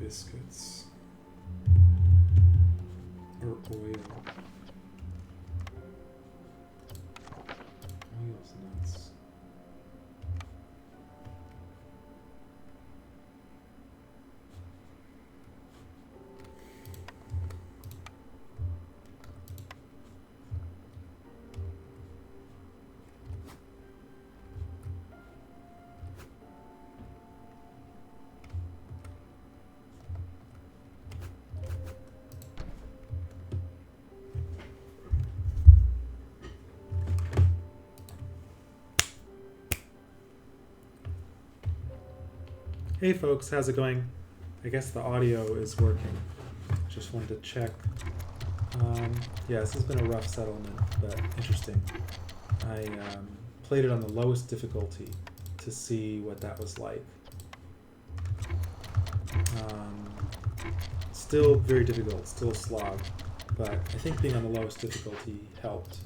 biscuits. Or oil. Oil's nuts. Hey folks, how's it going? I guess the audio is working. Just wanted to check. Yeah, this has been a rough settlement, but interesting. I played it on the lowest difficulty to see what that was like. Still very difficult, still a slog, but I think being on the lowest difficulty helped.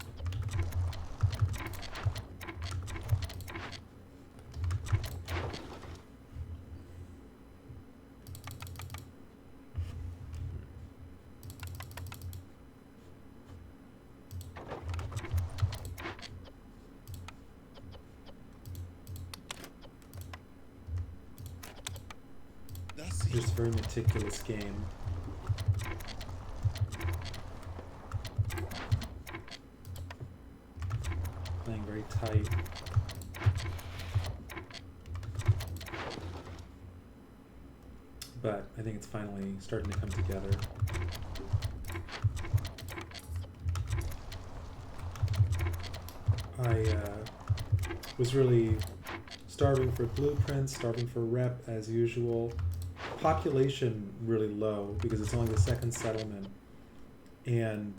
Just a very meticulous game. Playing very tight. But I think it's finally starting to come together. I was really starving for blueprints, starving for rep as usual. Population really low because it's only the second settlement, and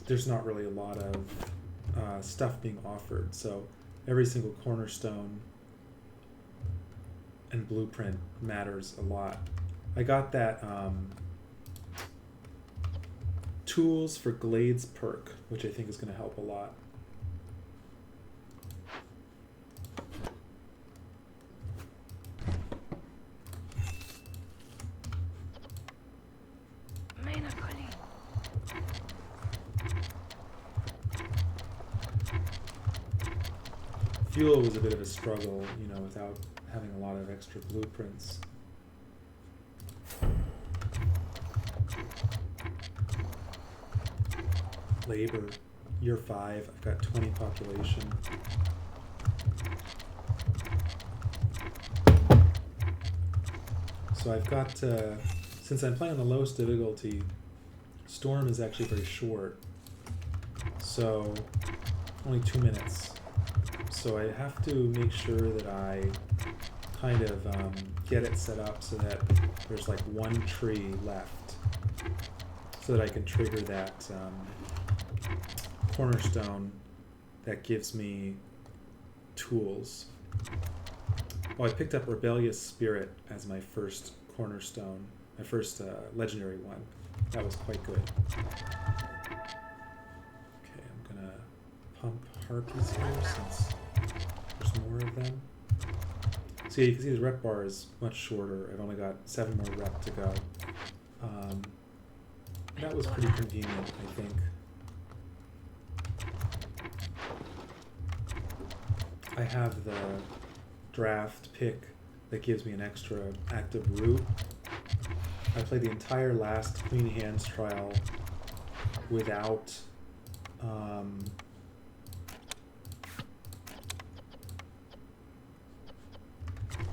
there's not really a lot of stuff being offered, so every single cornerstone and blueprint matters a lot. I got that tools for Glades perk, which I think is going to help a lot. Fuel was a bit of a struggle, you know, without having a lot of extra blueprints. Labor, year 5, I've got 20 population. So I've got, since I'm playing on the lowest difficulty, Storm is actually very short. So, only 2 minutes. So I have to make sure that I kind of get it set up so that there's like one tree left, so that I can trigger that cornerstone that gives me tools. Oh, I picked up Rebellious Spirit as my first cornerstone, my first legendary one. That was quite good. Okay, I'm gonna pump harpies here since there's more of them. So yeah, you can see the rep bar is much shorter. I've only got 7 more rep to go. That was pretty convenient, I think. I have the draft pick that gives me an extra active root. I played the entire last Clean Hands trial without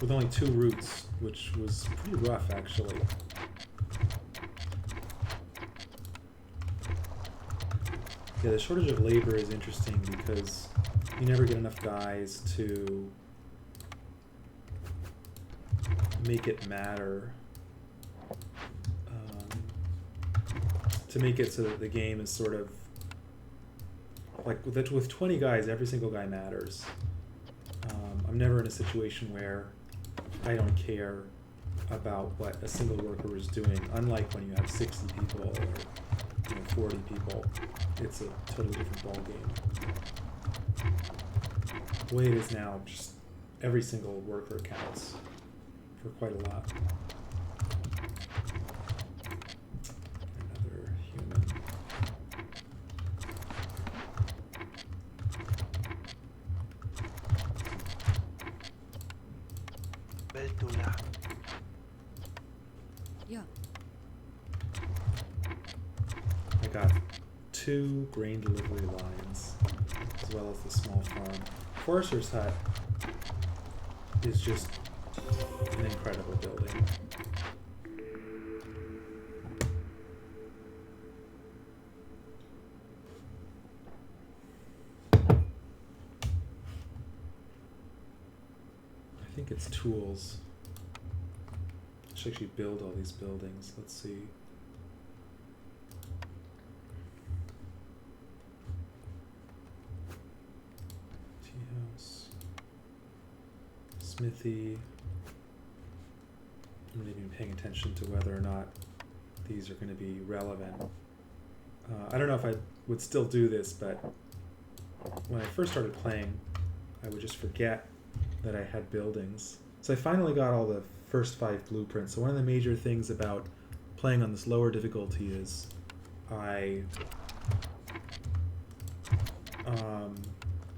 with only 2 roots, which was pretty rough actually. Yeah, the shortage of labor is interesting because you never get enough guys to make it matter. To make it so that the game is sort of like with 20 guys, every single guy matters. I'm never in a situation where I don't care about what a single worker is doing, unlike when you have 60 people or 40 people. It's a totally different ballgame. The way it is now, just every single worker counts for quite a lot. Another human. Beltula. Yeah. I got 2 grain delivery lines, as well as the small farm. Forester's Hut is just an incredible building. I think it's tools. I should actually build all these buildings. Let's see. Tea house. Smithy. I'm not even paying attention to whether or not these are going to be relevant. I don't know if I would still do this, but when I first started playing, I would just forget that I had buildings. So I finally got all the first 5 blueprints. So one of the major things about playing on this lower difficulty is I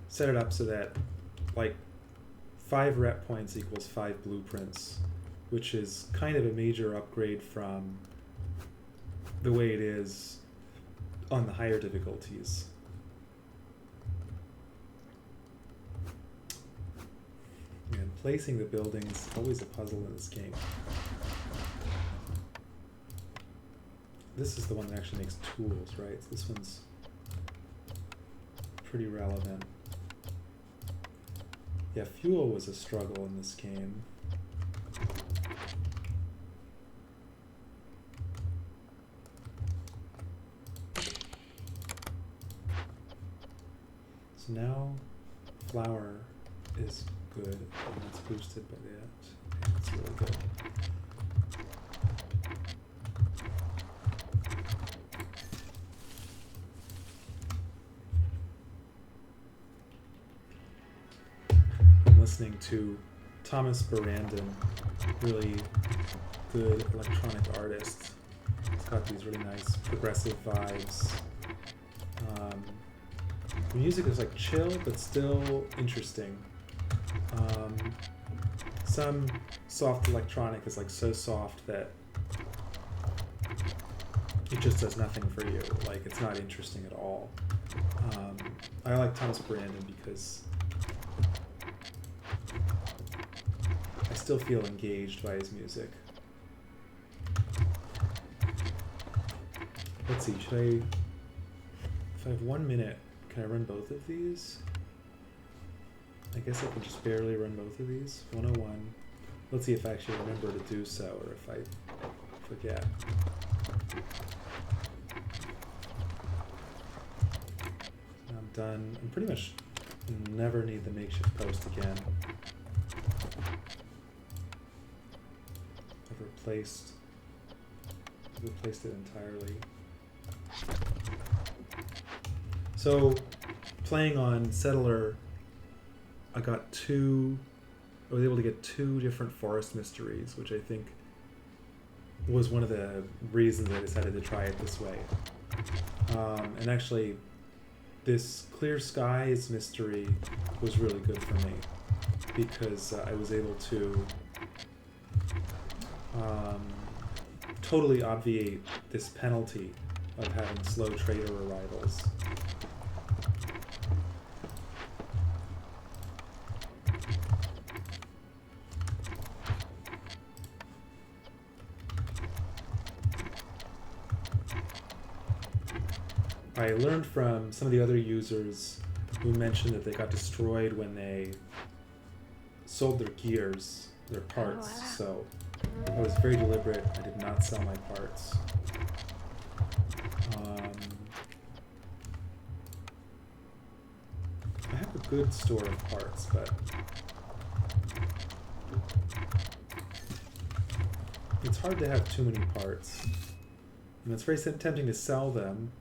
set it up so that like 5 rep points equals 5 blueprints, which is kind of a major upgrade from the way it is on the higher difficulties. And placing the buildings is always a puzzle in this game. This is the one that actually makes tools, right? So this one's pretty relevant. Yeah, fuel was a struggle in this game. So now flour is good, and it's boosted by that. It's really good. I'm listening to Thomas Barandon, really good electronic artist. It's got these really nice progressive vibes. The music is like chill, but still interesting. Some soft electronic is like so soft that it just does nothing for you. Like, it's not interesting at all. I like Thomas Brandon because I still feel engaged by his music. Let's see, should I, if I have 1 minute, can I run both of these? I guess I can just barely run both of these. 101. Let's see if I actually remember to do so, or if I forget. I'm done. I'm pretty much never need the makeshift post again. I've replaced it entirely. So, playing on Settler, I was able to get 2 different forest mysteries, which I think was one of the reasons I decided to try it this way. And actually, this Clear Skies mystery was really good for me, because I was able to totally obviate this penalty of having slow trader arrivals. I learned from some of the other users who mentioned that they got destroyed when they sold their gears, their parts, so I was very deliberate. I did not sell my parts. I have a good store of parts, but it's hard to have too many parts. And it's very tempting to sell them,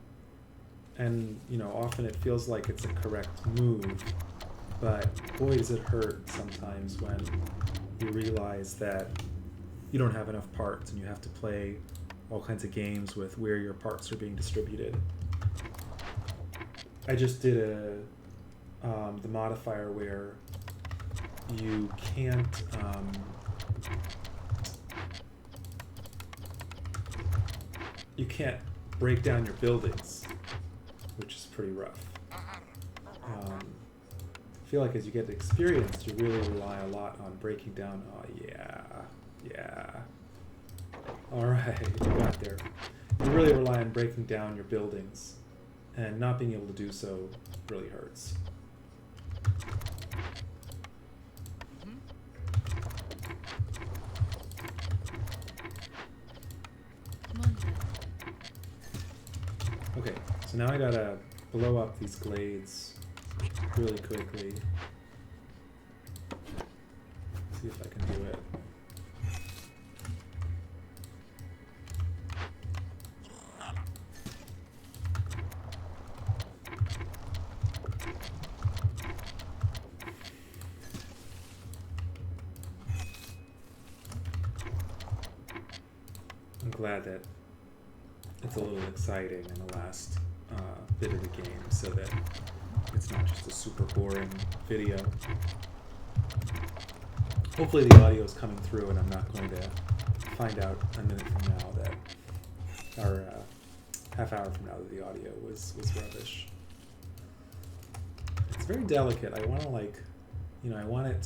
and often it feels like it's a correct move, but boy does it hurt sometimes when you realize that you don't have enough parts and you have to play all kinds of games with where your parts are being distributed. I just did the modifier where you can't break down your buildings, which is pretty rough. I feel like as you get experience, you really rely a lot on breaking down. Oh yeah. All right, you got there. You really rely on breaking down your buildings, and not being able to do so really hurts. Okay, so now I gotta blow up these glades really quickly. See if I can do it. I'm glad that it's a little exciting in the last bit of the game, so that it's not just a super boring video. Hopefully the audio is coming through and I'm not going to find out a minute from now that, or half hour from now, that the audio was rubbish. It's very delicate. I want to I want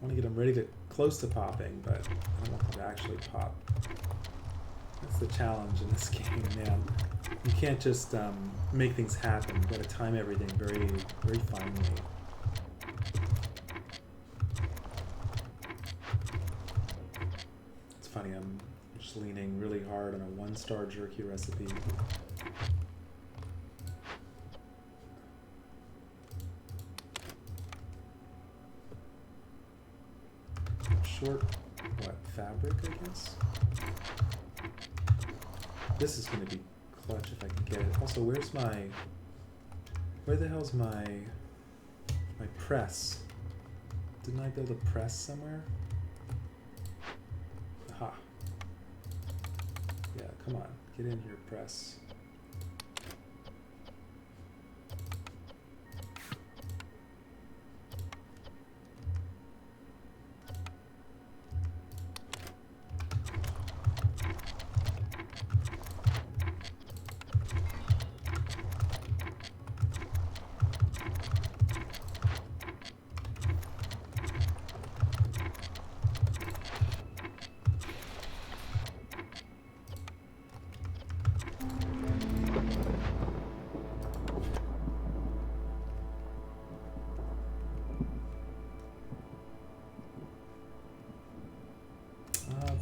to get them ready to close to popping, but I don't want them to actually pop. That's the challenge in this game, man. You can't just make things happen. You've got to time everything very, very finely. It's funny, I'm just leaning really hard on a 1-star jerky recipe. Short, fabric, I guess? This is going to be clutch if I can get it. Also, where the hell's my press? Didn't I build a press somewhere? Aha. Yeah, come on. Get in here, press.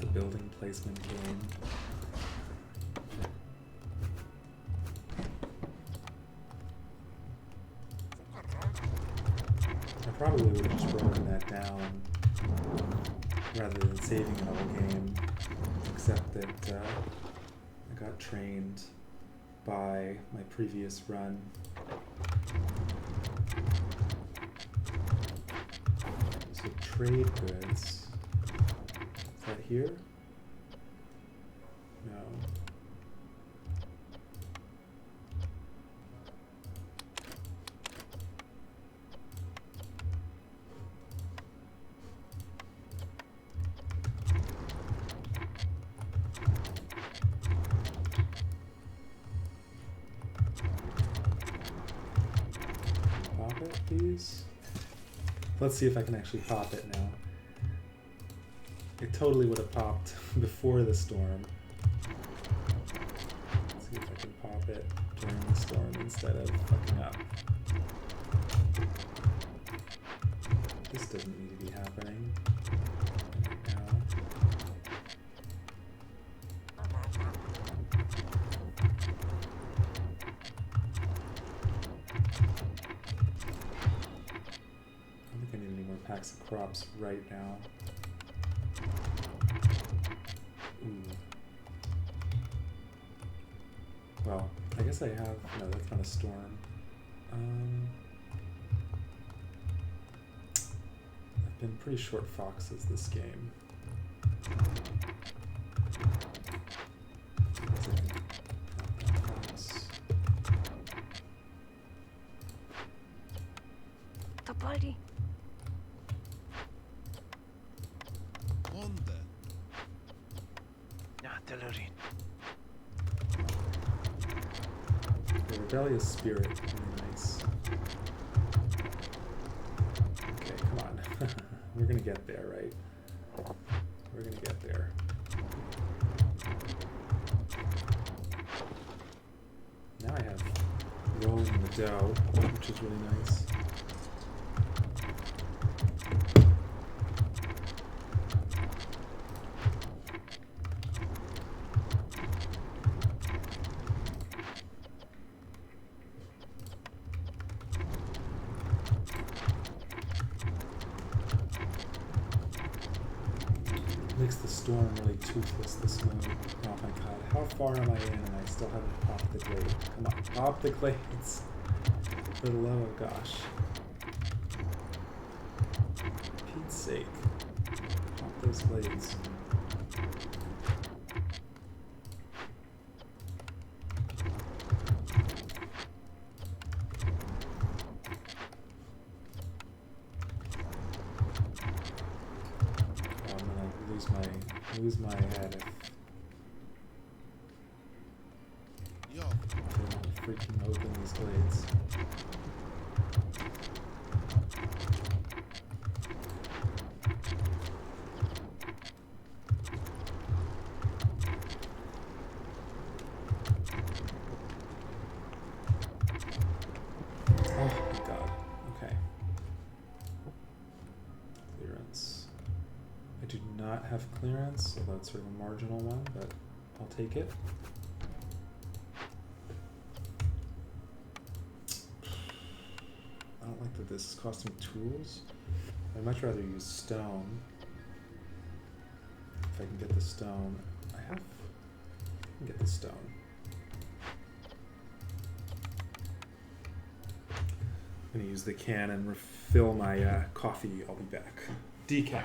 The building placement game. I probably would have just broken that down rather than saving it all game, except that I got trained by my previous run. So trade goods. Is that here? No. Pop it, please. Let's see if I can actually pop it now. It totally would have popped before the storm. Let's see if I can pop it during the storm instead of fucking up. This doesn't need to be happening right now. I don't think I need any more packs of crops right now. Well, I guess I have... No, that's not a storm. been pretty short foxes this game. The body. Artillery. The rebellious spirit, really nice. Okay, come on. We're gonna get there, right? We're gonna get there. Now I have rolling in the dough, which is really nice. Makes the storm really toothless, the snow. Oh my god, how far am I in and I still haven't popped the glade? Come on, pop the glades! For the love of gosh. For Pete's sake. Pop those glades. Lose my head if I don't freaking open these glades. Oh my god. Okay. Clearance. I do not have clearance, so that's sort of a marginal one, but I'll take it. I don't like that this is costing tools. I'd much rather use stone. If I can get the stone. I can get the stone. I'm going to use the can and refill my coffee. I'll be back. Decaf.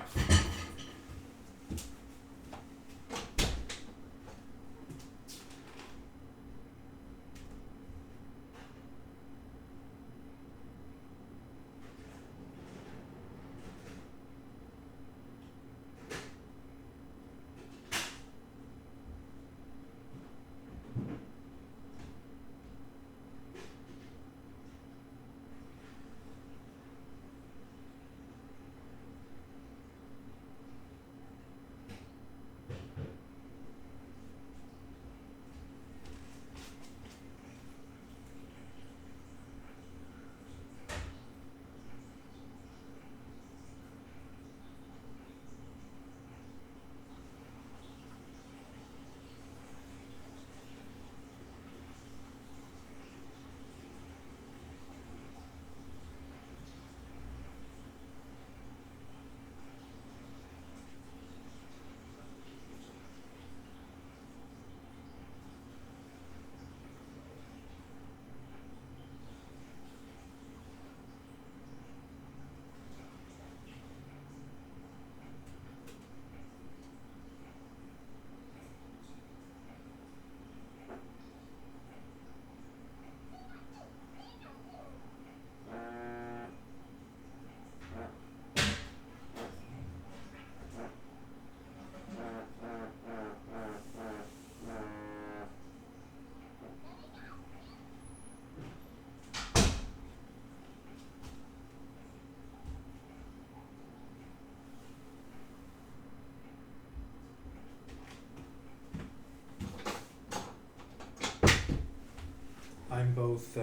I'm both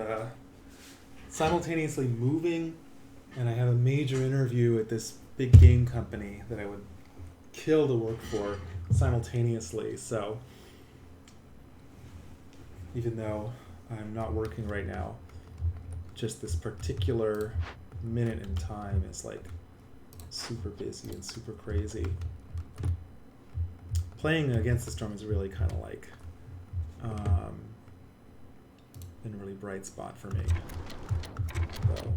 simultaneously moving, and I have a major interview at this big game company that I would kill to work for simultaneously. So even though I'm not working right now, just this particular minute in time is like super busy and super crazy. Playing against the storm is really kind of like been a really bright spot for me. So,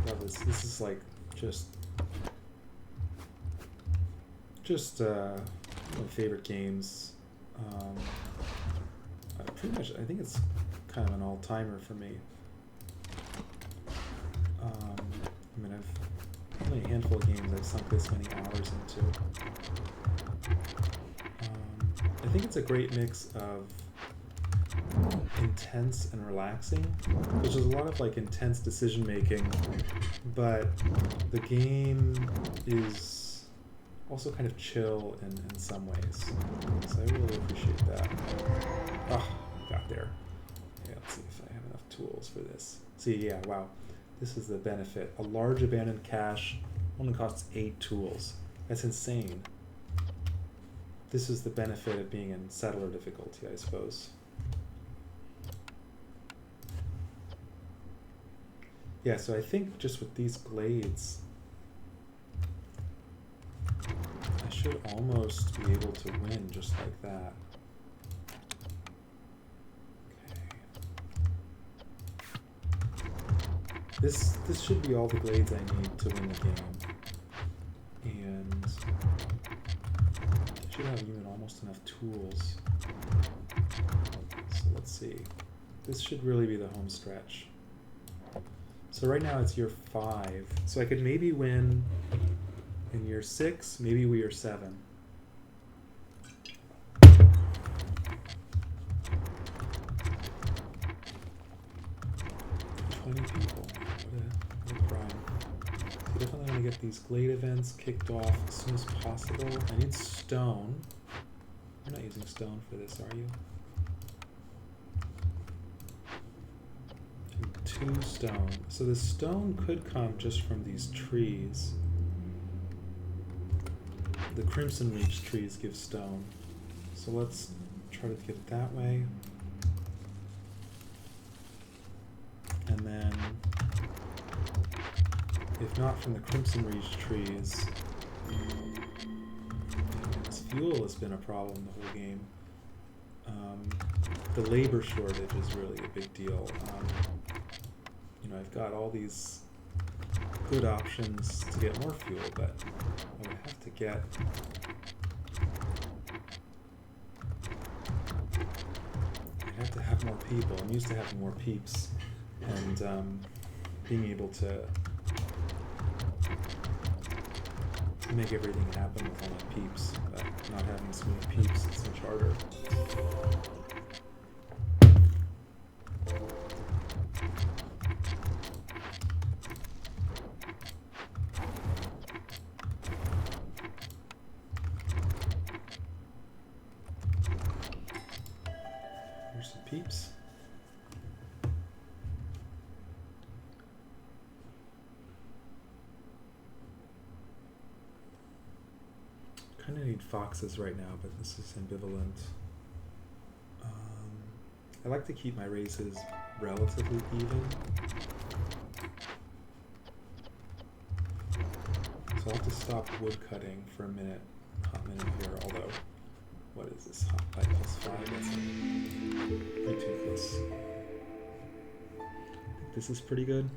love this. This is like just my favorite games. Pretty much, I think it's kind of an all-timer for me. I mean, I've only a handful of games I've sunk this many hours into. I think it's a great mix of intense and relaxing, which is a lot of like intense decision making, but the game is also kind of chill in some ways. So I really appreciate that. Oh, got there. Yeah, let's see if I have enough tools for this. See, yeah, wow. This is the benefit. A large abandoned cache only costs 8 tools. That's insane. This is the benefit of being in settler difficulty, I suppose. Yeah, so I think just with these glades, I should almost be able to win just like that. This should be all the glades I need to win the game. And I should have even almost enough tools. So let's see. This should really be the home stretch. So right now it's year 5. So I could maybe win in year 6, maybe year 7. 20 people. What a crime. So definitely want to get these glade events kicked off as soon as possible. I need stone. You're not using stone for this, are you? 2 stone. So the stone could come just from these trees. The Crimson Reach trees give stone. So let's try to get it that way. And then, if not from the Crimson Reach trees, this fuel has been a problem the whole game. The labor shortage is really a big deal. You know, I've got all these good options to get more fuel, but I would have to get I'd have to have more people. I'm used to having more peeps and being able to make everything happen with all my peeps, but not having so many peeps, it's much harder. Here's some peeps. Kind of need foxes right now, but this is ambivalent. I like to keep my races relatively even. So I'll have to stop wood cutting for a minute, hot minute here, although, what is this, hot by +5, that's pretty toothless. This is pretty good.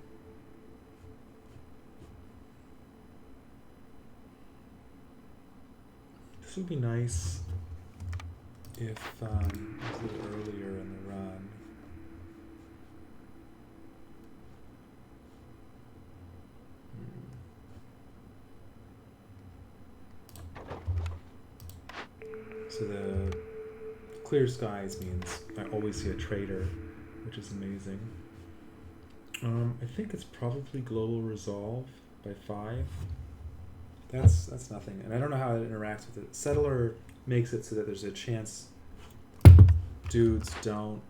This would be nice if it was a little earlier in the run. So the clear skies means I always see a trader, which is amazing. I think it's probably global resolve by 5. That's nothing, and I don't know how it interacts with it. Settler makes it so that there's a chance dudes don't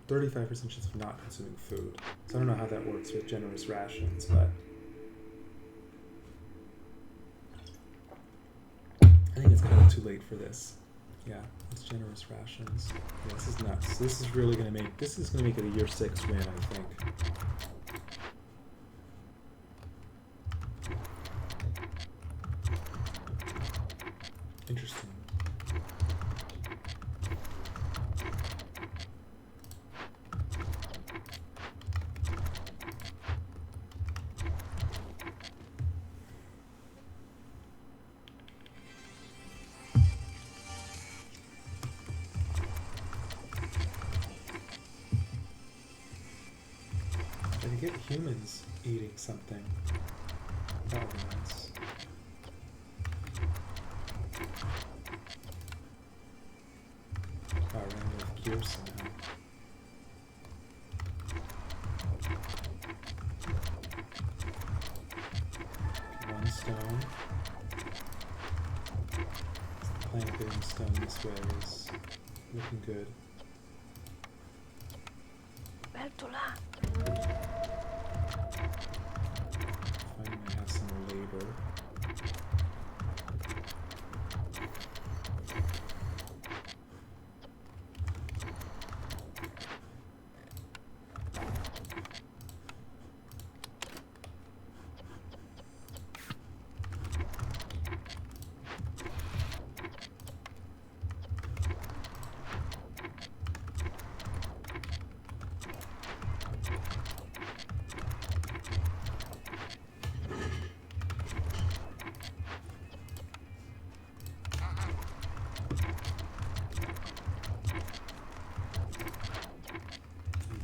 35% chance of not consuming food. So I don't know how that works with generous rations, but I think it's kind of too late for this. Yeah, it's generous rations. Yeah, this is nuts. This is really gonna make it a year 6 win, I think. Interesting. get humans eating something. That would be nice. Oh, I ran out of gear somehow. One stone. Planting stone this way is looking good. Beltula. Finding I have some labor.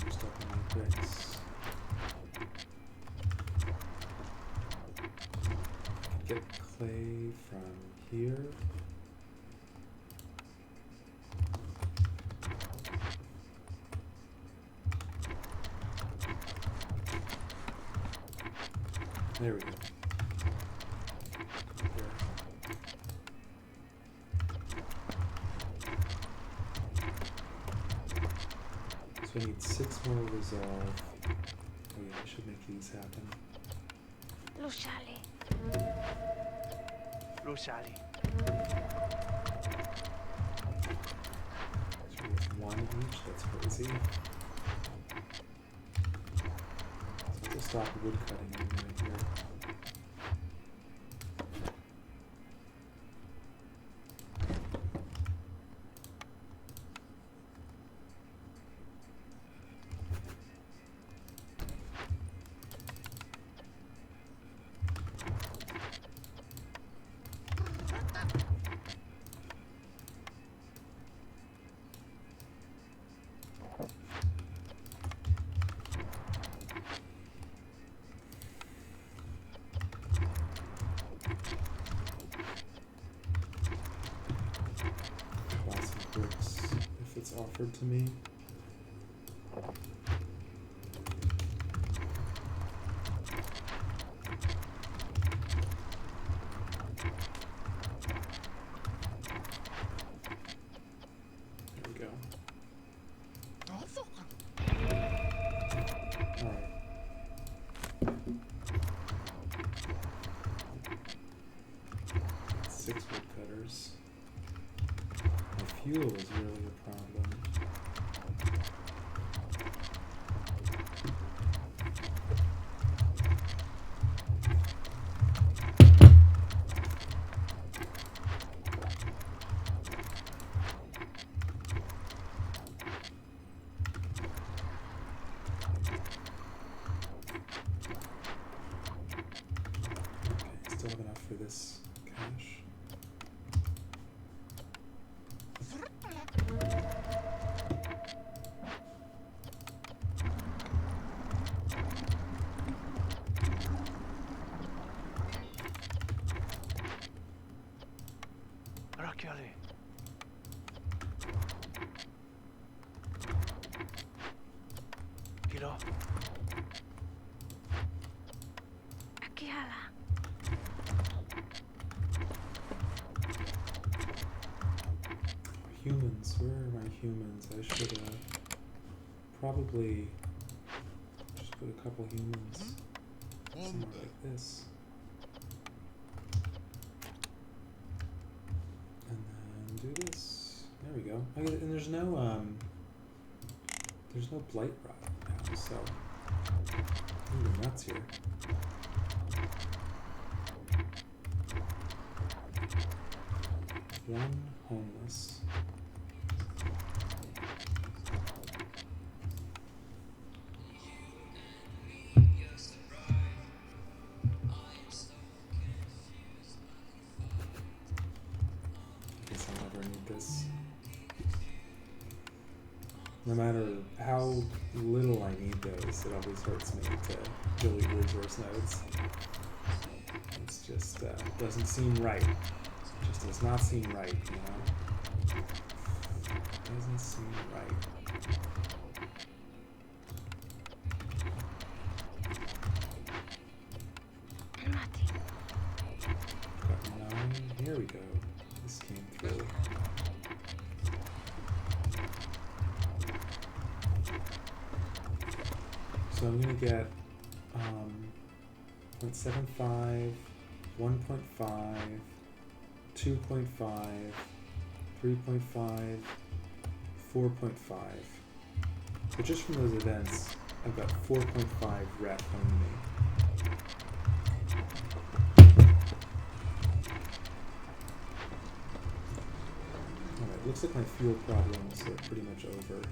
Used up my bricks. Get clay from here. There we go. So I need 6 more resolve. Oh yeah, I should make these happen. Luciali. Luciali. So with 1 each, that's crazy. So I'll just stop wood cutting right here. Classic bricks, if it's offered to me. There we go. Alright. 6 woodcutters. My fuel is really a problem. Okay, still have enough for this cache. Rocchioli. Kilo. Akihala. Humans, where are my humans? I should probably just put a couple humans somewhere like this. And then do this. There we go. And there's no blight rot now, so ooh, nuts here. One homeless. Guess I'll never need this. No matter how little I need those, it always hurts me to delete resource nodes. It's just doesn't seem right. Just does not seem right, you know? Doesn't seem right. Nothing. Got 9. Here we go. This came through. So I'm gonna get 0.75, 1.5, 2.5, 3.5, 4.5. But just from those events, I've got 4.5 rep coming to me. Alright, looks like my fuel problems are pretty much over.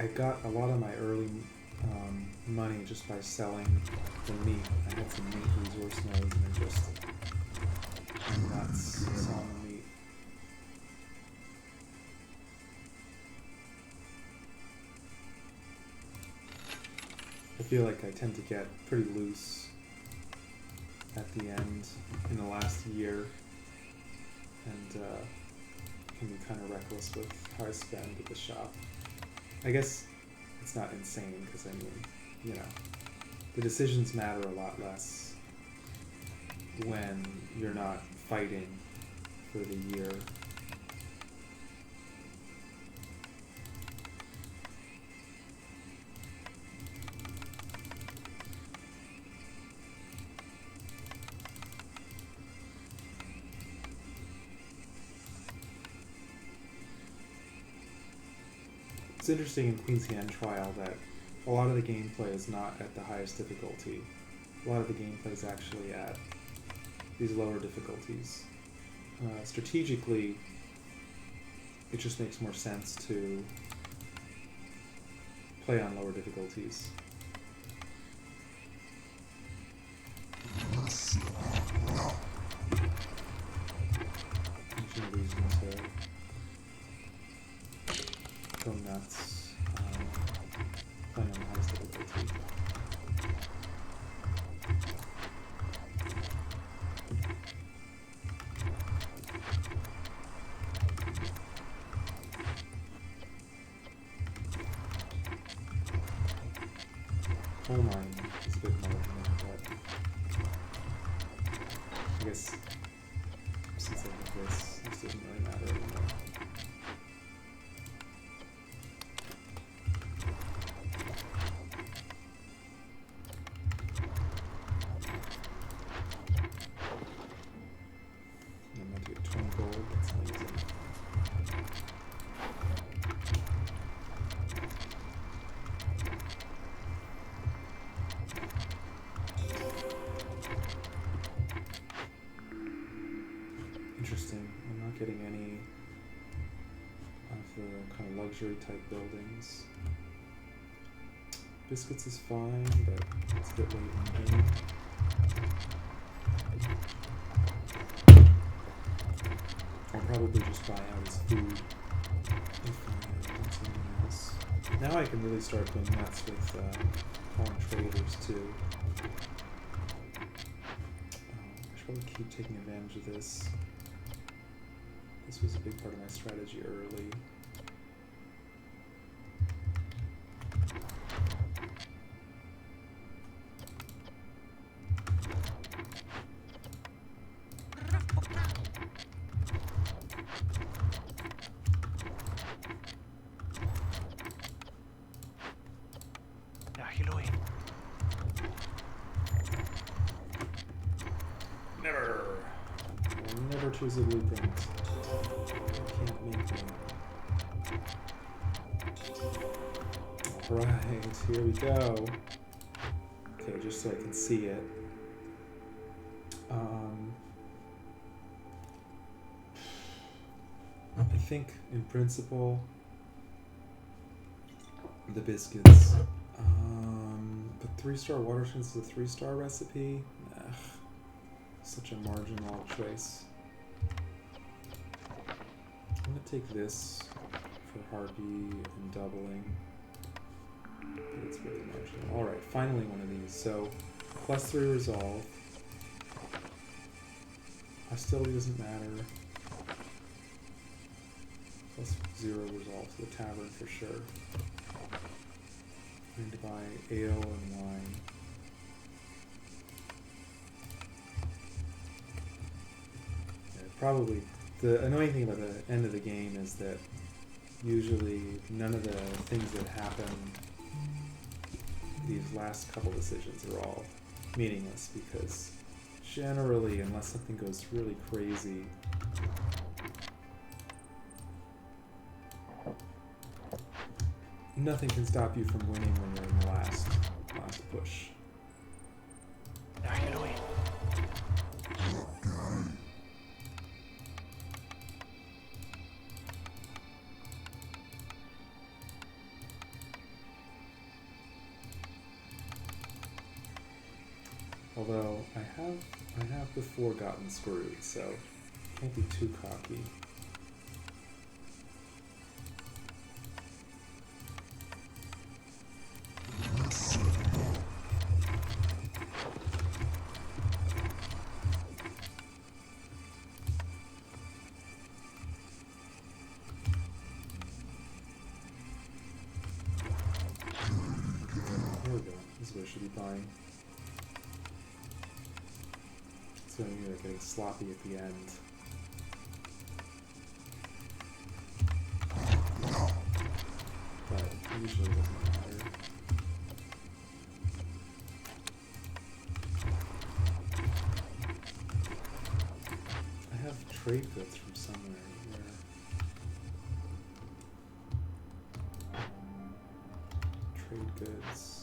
I got a lot of my early money just by selling the meat. I had some meat resource nodes and I just went nuts selling meat. I feel like I tend to get pretty loose at the end in the last year and can be kind of reckless with how I spend at the shop. I guess it's not insane because I mean, you know, the decisions matter a lot less when you're not fighting for the year. It's interesting in Queen's Hand Trial that a lot of the gameplay is not at the highest difficulty. A lot of the gameplay is actually at these lower difficulties. Strategically, it just makes more sense to play on lower difficulties. There's no reason to go nuts playing on the highest difficulty. Coal mine is a bit marginal, but I guess since I have this doesn't really matter anymore. I'm going to get 20 gold, that's amazing. Interesting. I'm not getting any of the kind of luxury type buildings. Biscuits is fine, but it's a bit late in the game. I'll probably just buy out his food if I want something else. Now I can really start going nuts with foreign traders too. I should probably keep taking advantage of this. This was a big part of my strategy early. Ágil, Never choose a blueprint. Can't make them. Alright, here we go. Okay, just so I can see it. I think, in principle, the biscuits 3-star water since it's a 3-star recipe. Ugh, such a marginal choice. I'm gonna take this for Harpy and doubling. But it's really marginal. Alright, finally one of these. So, +3 resolve. Hostility doesn't matter. +0 resolve to the tavern for sure. I need to buy ale and wine. Yeah, probably the annoying thing about the end of the game is that usually none of the things that happen these last couple decisions are all meaningless, because generally, unless something goes really crazy, nothing can stop you from winning when you're in the last push. Finally. Although I have before gotten screwed, so can't be too cocky. There we go. This is what I should be buying. So you're getting sloppy at the end. But it usually doesn't matter. I have trade goods from somewhere where trade goods.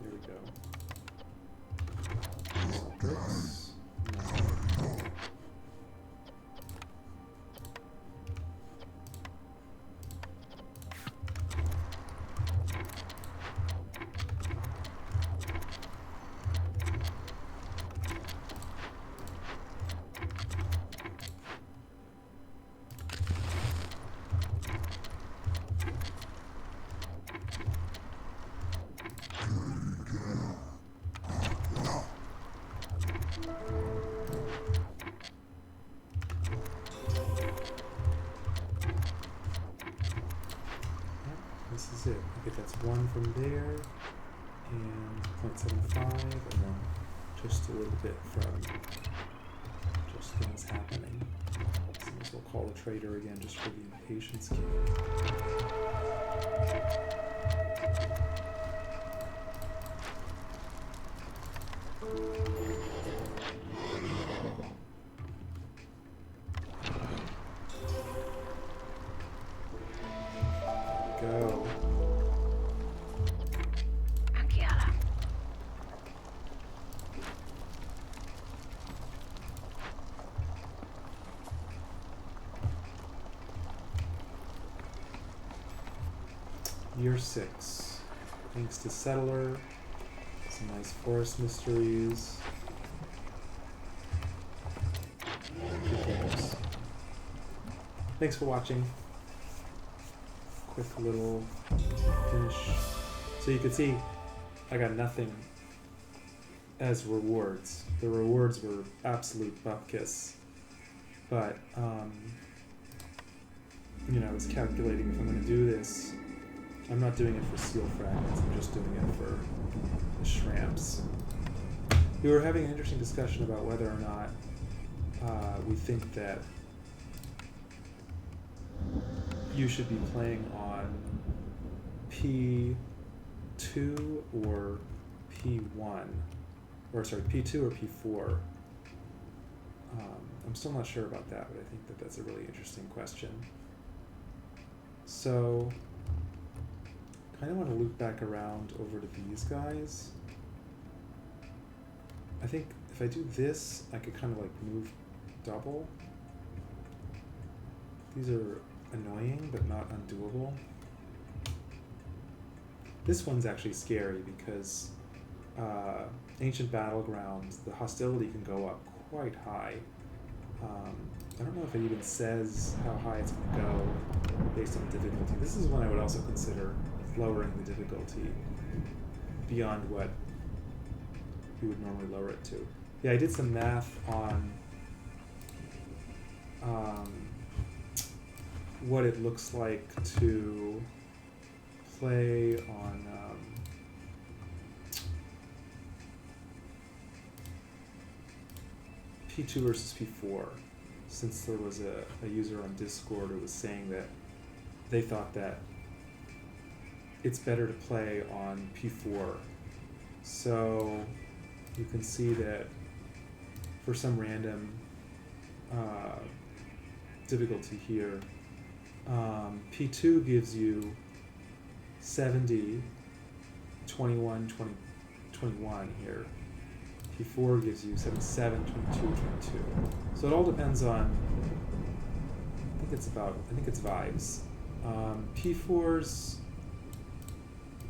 There we go. Bricks. No. This is it. Okay, that's 1 from there, and 0.75, and then just a little bit from just things happening. So might as well call the trader again just for the impatience game. Go. Anchiala. Year 6. Thanks to Settler. Some nice forest mysteries. Who cares? Thanks for watching. Quick little finish. So you can see I got nothing as rewards. The rewards were absolute bupkis. But, you know, I was calculating if I'm going to do this, I'm not doing it for steel fragments, I'm just doing it for the shramps. We were having an interesting discussion about whether or not we think that you should be playing on P2 or P1, or sorry, P2 or P4. I'm still not sure about that, but I think that that's a really interesting question. So, kind of want to loop back around over to these guys. I think if I do this, I could kind of like move double. These are annoying, but not undoable. This one's actually scary because Ancient Battlegrounds, the hostility can go up quite high. I don't know if it even says how high it's going to go based on the difficulty. This is one I would also consider lowering the difficulty beyond what you would normally lower it to. Yeah, I did some math on what it looks like to play on P2 versus P4, since there was a user on Discord who was saying that they thought that it's better to play on P4. So you can see that for some random difficulty here, P2 gives you 70, 21, 20, 21 here. P4 gives you 77, 22, 22. So it all depends on, I think it's vibes. P4's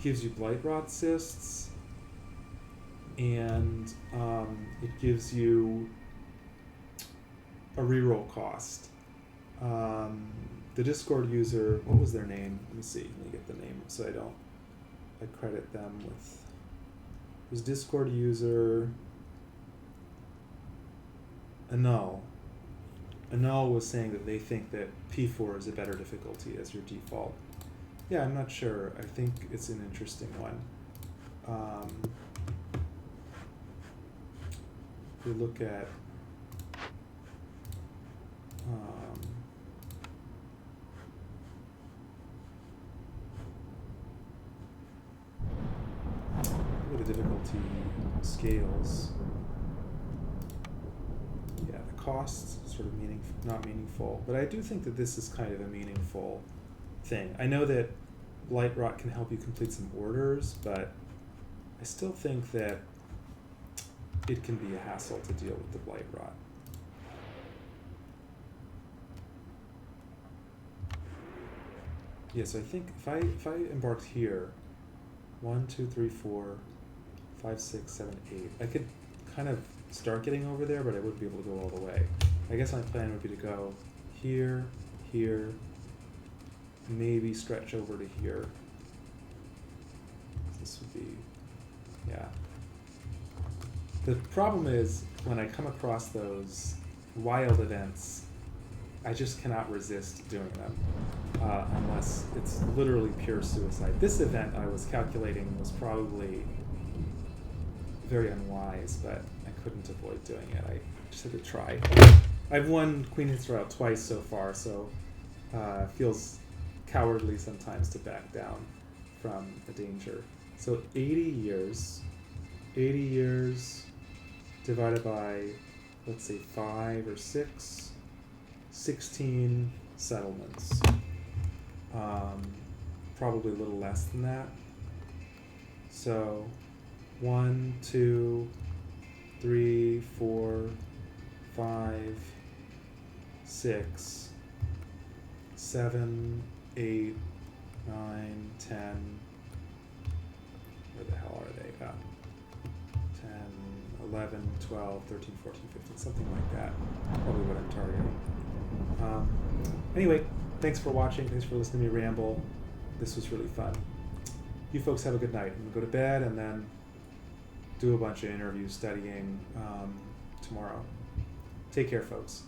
gives you blight rot cysts, and it gives you a reroll cost. The Discord user, what was their name? Let me see. Let me get the name so I credit them with. It was Discord user Annul. Annul was saying that they think that P4 is a better difficulty as your default. Yeah, I'm not sure. I think it's an interesting one. If we look at the difficulty scales. Yeah, the costs sort of not meaningful, but I do think that this is kind of a meaningful thing. I know that blight rot can help you complete some orders, but I still think that it can be a hassle to deal with the blight rot. Yeah, so I think if I embarked here, 1, 2, 3, 4, 5, 6, 7, 8, I could kind of start getting over there, but I wouldn't be able to go all the way. I guess my plan would be to go here, here, maybe stretch over to here. This would be, yeah. The problem is when I come across those wild events, I just cannot resist doing them unless it's literally pure suicide. This event I was calculating was probably very unwise, but I couldn't avoid doing it. I just had to try. I've won Queen Hits Route twice so far, so it feels cowardly sometimes to back down from a danger. So 80 years divided by, let's say 5 or 6, 16 settlements. Probably a little less than that. So 1, 2, 3, 4, 5, 6, 7, 8, 9, 10. Where the hell are they? 10, 11, 12, 13, 14, 15, something like that. Probably what I'm targeting. Anyway, thanks for watching. Thanks for listening to me ramble. This was really fun. You folks have a good night. I'm going to go to bed and then do a bunch of interviews studying tomorrow. Take care, folks.